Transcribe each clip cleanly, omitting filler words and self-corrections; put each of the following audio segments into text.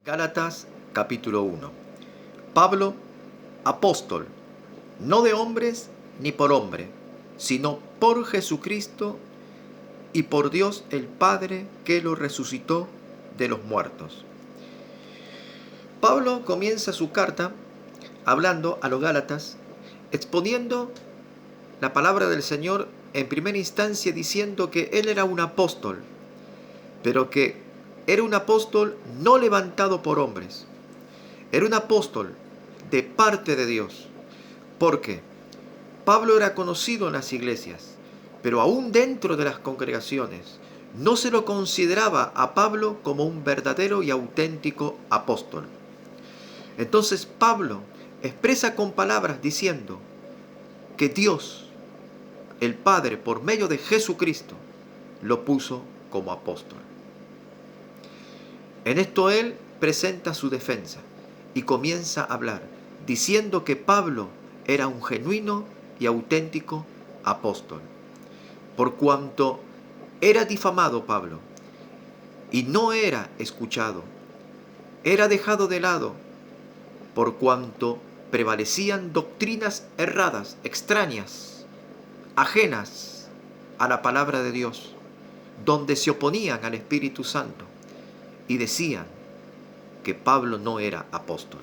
Gálatas capítulo 1. Pablo, apóstol, no de hombres ni por hombre, sino por Jesucristo y por Dios el Padre que lo resucitó de los muertos. Pablo comienza su carta hablando a los Gálatas, exponiendo la palabra del Señor en primera instancia diciendo que él era un apóstol, pero que era un apóstol no levantado por hombres. Era un apóstol de parte de Dios, porque Pablo era conocido en las iglesias, pero aún dentro de las congregaciones no se lo consideraba a Pablo como un verdadero y auténtico apóstol. Entonces Pablo expresa con palabras diciendo que Dios, el Padre, por medio de Jesucristo, lo puso como apóstol. En esto él presenta su defensa y comienza a hablar, diciendo que Pablo era un genuino y auténtico apóstol, por cuanto era difamado Pablo y no era escuchado, era dejado de lado, por cuanto prevalecían doctrinas erradas, extrañas, ajenas a la palabra de Dios, donde se oponían al Espíritu Santo y decían que Pablo no era apóstol.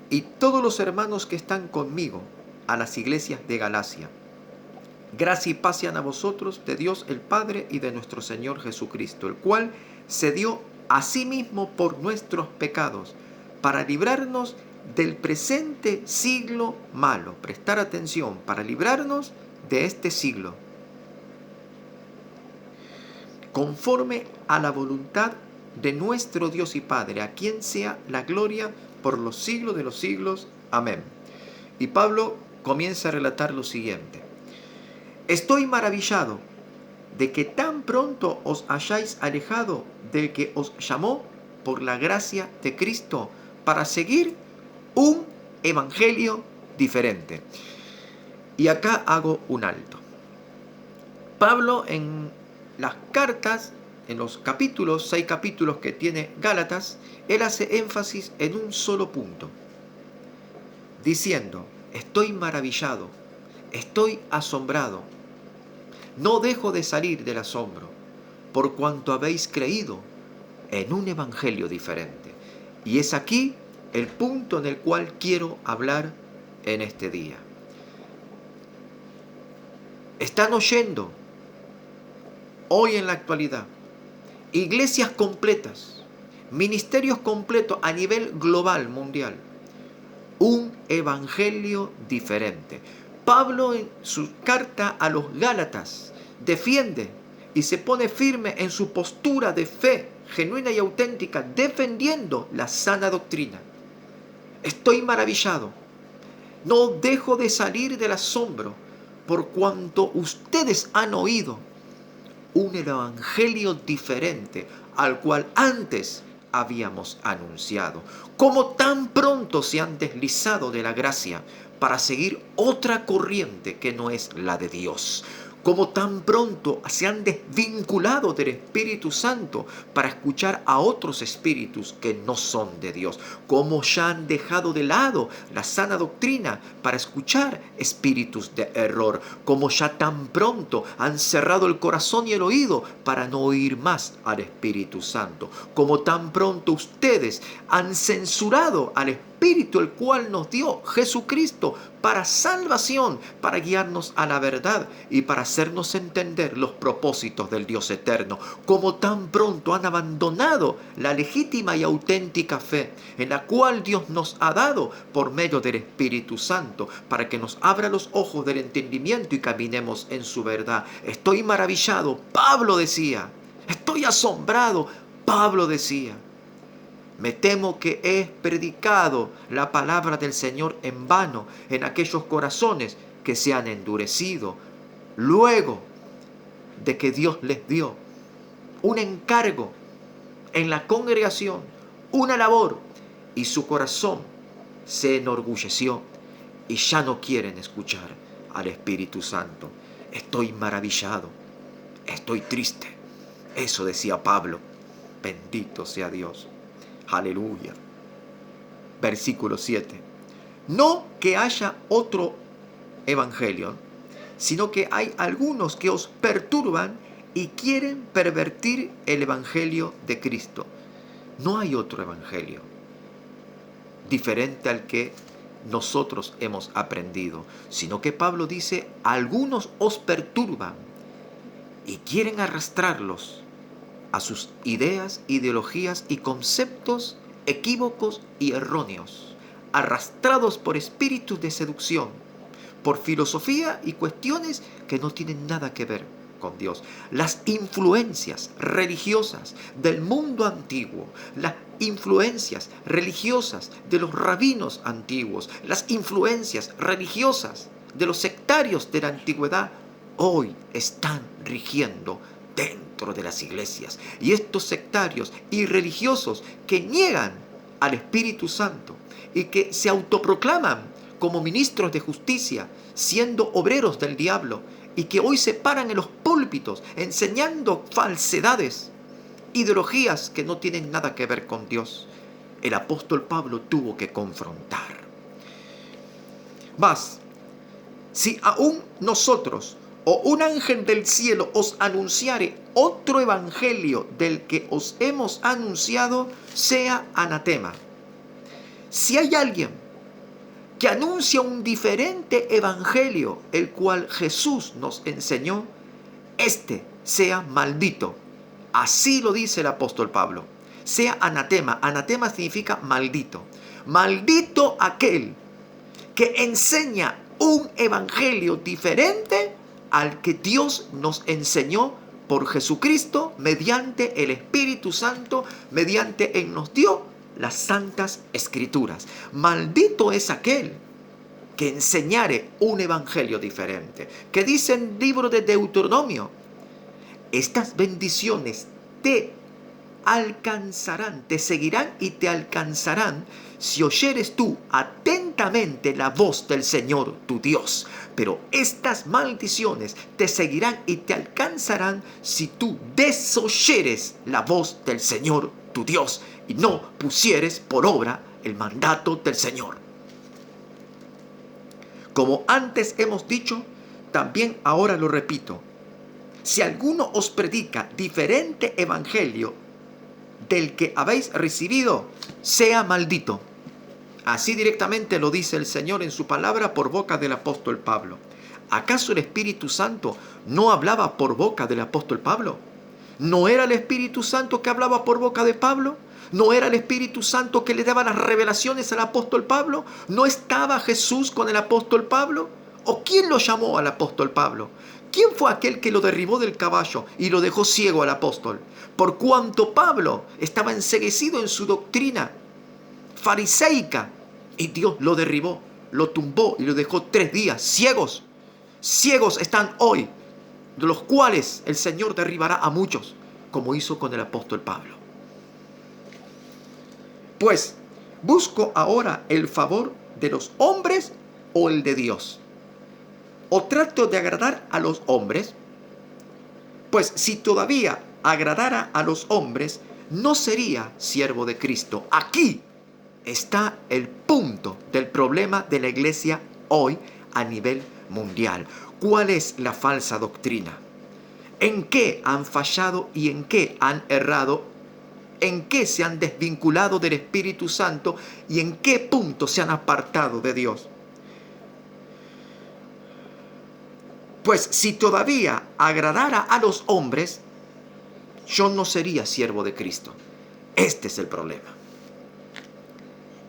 Y todos los hermanos que están conmigo a las iglesias de Galacia, gracia y paz sean a vosotros de Dios el Padre y de nuestro Señor Jesucristo, el cual se dio a sí mismo por nuestros pecados, para librarnos del presente siglo malo. Prestar atención, para librarnos de este siglo, conforme a la voluntad de nuestro Dios y Padre, a quien sea la gloria por los siglos de los siglos. Amén. Y Pablo comienza a relatar lo siguiente. Estoy maravillado de que tan pronto os hayáis alejado del que os llamó por la gracia de Cristo para seguir un evangelio diferente. Y acá hago un alto. Pablo en las cartas, en los capítulos, 6 capítulos que tiene Gálatas, él hace énfasis en un solo punto, diciendo, estoy maravillado, estoy asombrado, no dejo de salir del asombro, por cuanto habéis creído en un evangelio diferente. Y es aquí el punto en el cual quiero hablar en este día. Están oyendo hoy en la actualidad iglesias completas, ministerios completos a nivel global, mundial, un evangelio diferente. Pablo en su carta a los Gálatas defiende y se pone firme en su postura de fe genuina y auténtica, defendiendo la sana doctrina. Estoy maravillado, no dejo de salir del asombro, por cuanto ustedes han oído un evangelio diferente al cual antes habíamos anunciado. Como tan pronto se han deslizado de la gracia para seguir otra corriente que no es la de Dios. Como tan pronto se han desvinculado del Espíritu Santo para escuchar a otros espíritus que no son de Dios. Como ya han dejado de lado la sana doctrina para escuchar espíritus de error. Como ya tan pronto han cerrado el corazón y el oído para no oír más al Espíritu Santo. Como tan pronto ustedes han censurado al Espíritu el cual nos dio Jesucristo para salvación, para guiarnos a la verdad y para hacernos entender los propósitos del Dios eterno. Como tan pronto han abandonado la legítima y auténtica fe en la cual Dios nos ha dado por medio del Espíritu Santo, para que nos abra los ojos del entendimiento y caminemos en su verdad. Estoy maravillado, Pablo decía. Estoy asombrado, Pablo decía. Me temo que he predicado la palabra del Señor en vano en aquellos corazones que se han endurecido, luego de que Dios les dio un encargo en la congregación, una labor, y su corazón se enorgulleció y ya no quieren escuchar al Espíritu Santo. Estoy maravillado, estoy triste. Eso decía Pablo. Bendito sea Dios. Aleluya. Versículo 7. No que haya otro evangelio, sino que hay algunos que os perturban y quieren pervertir el evangelio de Cristo. No hay otro evangelio diferente al que nosotros hemos aprendido, sino que Pablo dice, algunos os perturban y quieren arrastrarlos a sus ideas, ideologías y conceptos equívocos y erróneos, arrastrados por espíritus de seducción, por filosofía y cuestiones que no tienen nada que ver con Dios. Las influencias religiosas del mundo antiguo, las influencias religiosas de los rabinos antiguos, las influencias religiosas de los sectarios de la antigüedad, hoy están rigiendo dentro de las iglesias. Y estos sectarios y religiosos que niegan al Espíritu Santo y que se autoproclaman como ministros de justicia, siendo obreros del diablo, y que hoy se paran en los púlpitos enseñando falsedades, ideologías que no tienen nada que ver con Dios, el apóstol Pablo tuvo que confrontar. Mas, si aún nosotros o un ángel del cielo os anunciare otro evangelio del que os hemos anunciado, sea anatema. Si hay alguien que anuncia un diferente evangelio, el cual Jesús nos enseñó, este sea maldito. Así lo dice el apóstol Pablo. Sea anatema. Anatema significa maldito. Maldito aquel que enseña un evangelio diferente al que Dios nos enseñó por Jesucristo, mediante el Espíritu Santo, mediante Él nos dio las santas escrituras. Maldito es aquel que enseñare un evangelio diferente. Que dice en el libro de Deuteronomio, estas bendiciones te alcanzarán, te seguirán y te alcanzarán si oyeres tú atentamente la voz del Señor tu Dios. Pero estas maldiciones te seguirán y te alcanzarán si tú desoyeres la voz del Señor tu Dios y no pusieres por obra el mandato del Señor. Como antes hemos dicho, también ahora lo repito. Si alguno os predica diferente evangelio del que habéis recibido, sea maldito. Así directamente lo dice el Señor en su palabra por boca del apóstol Pablo. ¿Acaso el Espíritu Santo no hablaba por boca del apóstol Pablo? ¿No era el Espíritu Santo que hablaba por boca de Pablo? ¿No era el Espíritu Santo que le daba las revelaciones al apóstol Pablo? ¿No estaba Jesús con el apóstol Pablo? ¿O quién lo llamó al apóstol Pablo? ¿Quién fue aquel que lo derribó del caballo y lo dejó ciego al apóstol? Por cuanto Pablo estaba enceguecido en su doctrina fariseica, y Dios lo derribó, lo tumbó y lo dejó 3 días ciegos. Ciegos están hoy, de los cuales el Señor derribará a muchos, como hizo con el apóstol Pablo. Pues, ¿busco ahora el favor de los hombres o el de Dios? ¿O trato de agradar a los hombres? Pues si todavía agradara a los hombres, no sería siervo de Cristo. Aquí está el punto del problema de la iglesia hoy a nivel mundial. ¿Cuál es la falsa doctrina? ¿En qué han fallado y en qué han errado? ¿En qué se han desvinculado del Espíritu Santo y en qué punto se han apartado de Dios? Pues si todavía agradara a los hombres, yo no sería siervo de Cristo. Este es el problema.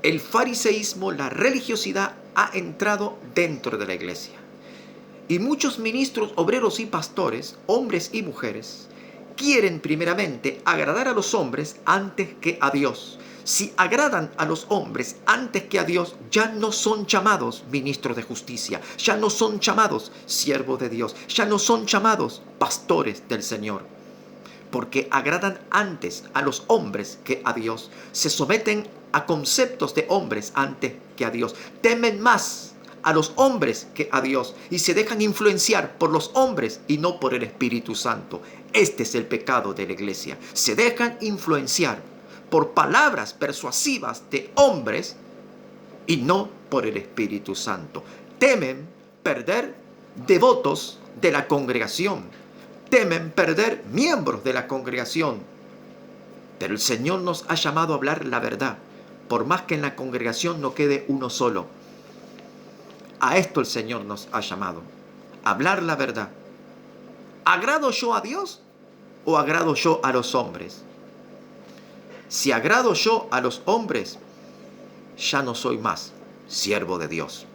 El fariseísmo, la religiosidad, ha entrado dentro de la iglesia. Y muchos ministros, obreros y pastores, hombres y mujeres, quieren primeramente agradar a los hombres antes que a Dios. Si agradan a los hombres antes que a Dios, ya no son llamados ministros de justicia, ya no son llamados siervos de Dios, ya no son llamados pastores del Señor. Porque agradan antes a los hombres que a Dios. Se someten a conceptos de hombres antes que a Dios. Temen más a los hombres que a Dios y se dejan influenciar por los hombres y no por el Espíritu Santo. Este es el pecado de la iglesia. Se dejan influenciar por palabras persuasivas de hombres y no por el Espíritu Santo. Temen perder devotos de la congregación. Temen perder miembros de la congregación. Pero el Señor nos ha llamado a hablar la verdad, por más que en la congregación no quede uno solo. A esto el Señor nos ha llamado, a hablar la verdad. ¿Agrado yo a Dios o agrado yo a los hombres? Si agrado yo a los hombres, ya no soy más siervo de Dios.